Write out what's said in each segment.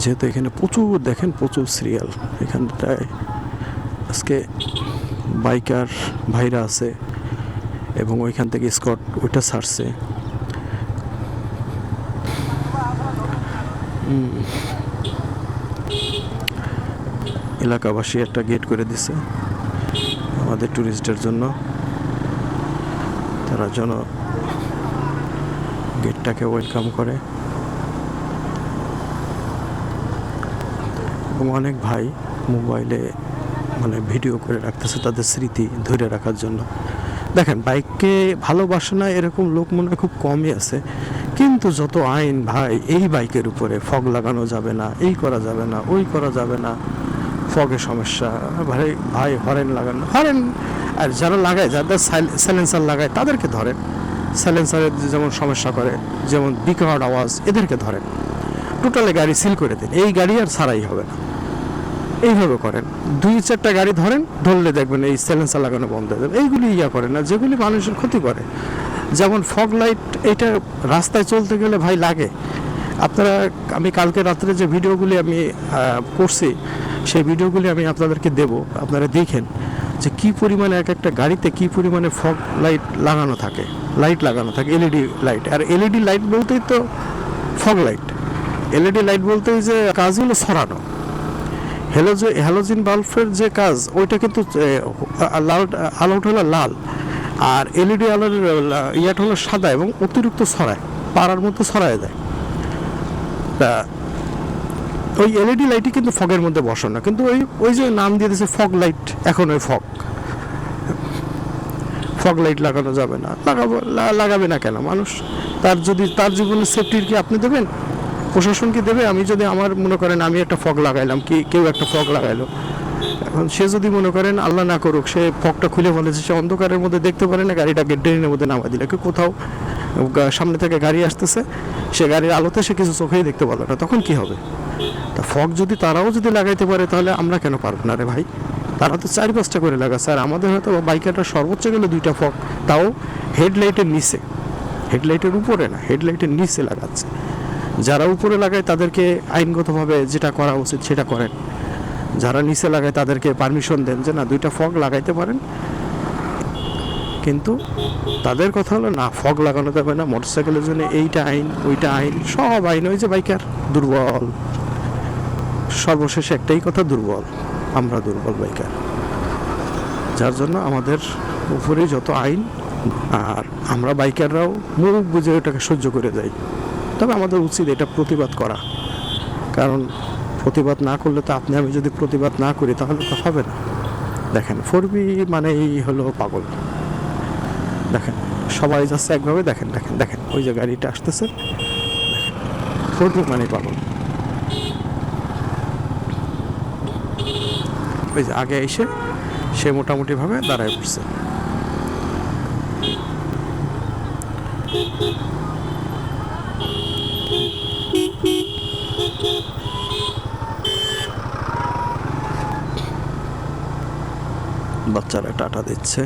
যেহেতু এখানে প্রচুর দেখেন প্রচুর সিরিয়াল এখানটায় আজকে বাইকার ভাইরা আছে এবং ওইখান থেকে স্কট ওইটা ছাড়ছে। এলাকাবাসী একটা গেট করে দিছে আমাদের ট্যুরিস্টদের জন্য, তারা যেন গেটটাকে ওয়েলকাম করে। এবং অনেক ভাই মোবাইলে মানে ভিডিও করে রাখতেছে তাদের স্মৃতি ধরে রাখার জন্য। দেখেন বাইককে ভালোবাসে না এরকম লোক মনে হয় খুব কমই আছে, কিন্তু যত আইন ভাই এই বাইকের উপরে ফগ লাগানো যাবে না, এই করা যাবে না, ওই করা যাবে না, ফগের সমস্যা, ভাই ভাই হরেন লাগানো হরেন, আর যারা লাগায় যাদের সাইলেন্সার লাগায় তাদেরকে ধরেন, সাইলেন্সারের যেমন সমস্যা করে যেমন বিকট আওয়াজ এদেরকে ধরেন, টোটালি গাড়ি সিল করে দিন, এই গাড়ি আর ছাড়াই হবে না। এইভাবে করেন, 2-4টা গাড়ি ধরেন, ধরলে দেখবেন এই সাইলেন্সার লাগানো বন্ধ হয়ে যাবে। এইগুলি করেন না যেগুলি মানুষের ক্ষতি করে, যেমন ফগ লাইট, এটা রাস্তায় চলতে গেলে ভাই লাগে। আপনারা আমি কালকে রাত্রে যে ভিডিওগুলি আমি করছি সেই ভিডিওগুলি আমি আপনাদেরকে দেব, আপনারা দেখেন যে কী পরিমাণে এক একটা গাড়িতে কী পরিমাণে ফগ লাইট লাগানো থাকে, এলইডি লাইট। আর এলইডি লাইট বলতেই তো ফগ লাইট, এলইডি লাইট বলতেই যে কাজ হলো ছড়ানো। হ্যালোজিন বাল্বের যে কাজ ওইটা কিন্তু আলোটা হলো লাল, আর এলইডি আলোর ইয়াটা হলো সাদা এবং অতিরিক্ত ছড়ায়, পাড়ার মতো ছড়ায় দেয়। তা ওই এলইডি লাইটই কিন্তু ফগের মধ্যে বসে না, কিন্তু ওই যে নাম দিয়ে দিয়েছে ফগ লাইট, এখন ওই ফগ লাইট লাগানো যাবে না। লাগাবে না কেন মানুষ? তার জীবনের সেফটির কি আপনি দেবেন? প্রশাসন কি দেবে? আমি যদি আমার মনে করেন আমি একটা ফগ লাগাইলাম, কি কেউ একটা ফগ লাগাইলো, এখন সে যদি মনে করেন আল্লাহ না করুক সে ফগটা খুলে ফেলেছে, সে অন্ধকারের মধ্যে দেখতে পারে না, গাড়িটাকে ড্রেনের মধ্যে নামা দিলে, কোথাও সামনে থেকে গাড়ি আসতেছে, সে গাড়ির আলোতে সে কিছু চোখেই দেখতে পারলো না, তখন কি হবে? তা ফগ যদি তারাও যদি লাগাইতে পারে তাহলে আমরা কেন পারবো না রে ভাই? তারা তো 4-5টা করে লাগাচ্ছে, আর আমাদের হয়তো বাইকারটা সর্বোচ্চ গেলে 2টা ফগ, তাও হেডলাইটের নিচে, হেডলাইটের উপরে না, হেডলাইটের নিচে লাগাচ্ছে। যারা উপরে লাগায় তাদেরকে আইনগতভাবে যেটা করা উচিত সেটা করেন, যারা নিচে লাগায় তাদেরকে পারমিশন দেন যে না 2টা ফগ লাগাইতে পারেন, কিন্তু তাদের কথা হলো না ফগ লাগানো যাবে না মোটরসাইকেলের জন্য, এইটা আইন ওইটা আইন, সব আইন। ওই যে বাইকার দুর্বল, সর্বশেষে একটাই কথা, দুর্বল, আমরা দুর্বল বাইকার, যার জন্য আমাদের উপরে যত আইন, আর আমরা বাইকাররাও মুখ বুঝে ওটাকে সহ্য করে যাই। তবে আমাদের উচিত এটা প্রতিবাদ করা, কারণ প্রতিবাদ না করলে তো আপনি আমি যদি প্রতিবাদ না করি তাহলে তো হবে না। দেখেন 4B মানেই হলো পাগল, দেখেন সবাই যাচ্ছে একভাবে, দেখেন দেখেন দেখেন ওই যে গাড়িটা আসতেছে, দেখেন 4B মানেই পাগল। ওই যে আগে এসে সে মোটামুটিভাবে দাঁড়ায় পড়ছে। বাচ্চারা টাটা দিচ্ছে।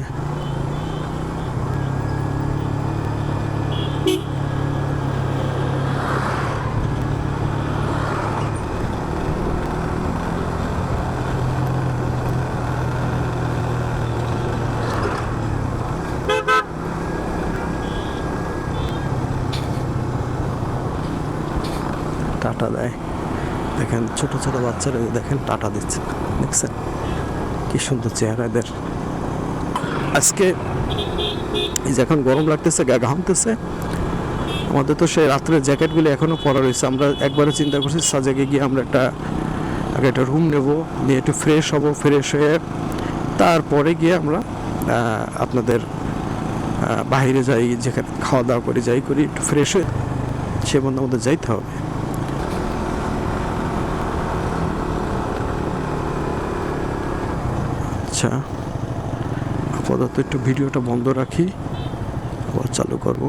টাটা দেয়, দেখেন ছোট ছোট বাচ্চারা দেখেন টাটা দিচ্ছে, দেখছেন কি সুন্দর চেহারা এদের। আজকে এই যে এখন গরম লাগতেছে, গা ঘামতেছে, আমাদের তো সেই রাত্রের জ্যাকেটগুলি এখনও পরা রয়েছে। আমরা একবারে চিন্তা করছি সাজেকে গিয়ে আমরা আগে একটা রুম নেব, নিয়ে একটু ফ্রেশ হব, ফ্রেশ হয়ে তারপরে গিয়ে আমরা আপনাদের বাইরে যাই, যেখানে খাওয়া দাওয়া করি, যাই করি, একটু ফ্রেশ হয়ে সে বন্ধু আমাদের যাইতে হবে। আচ্ছা, আপাতত একটু ভিডিওটা বন্ধ রাখি, আবার চালু করব।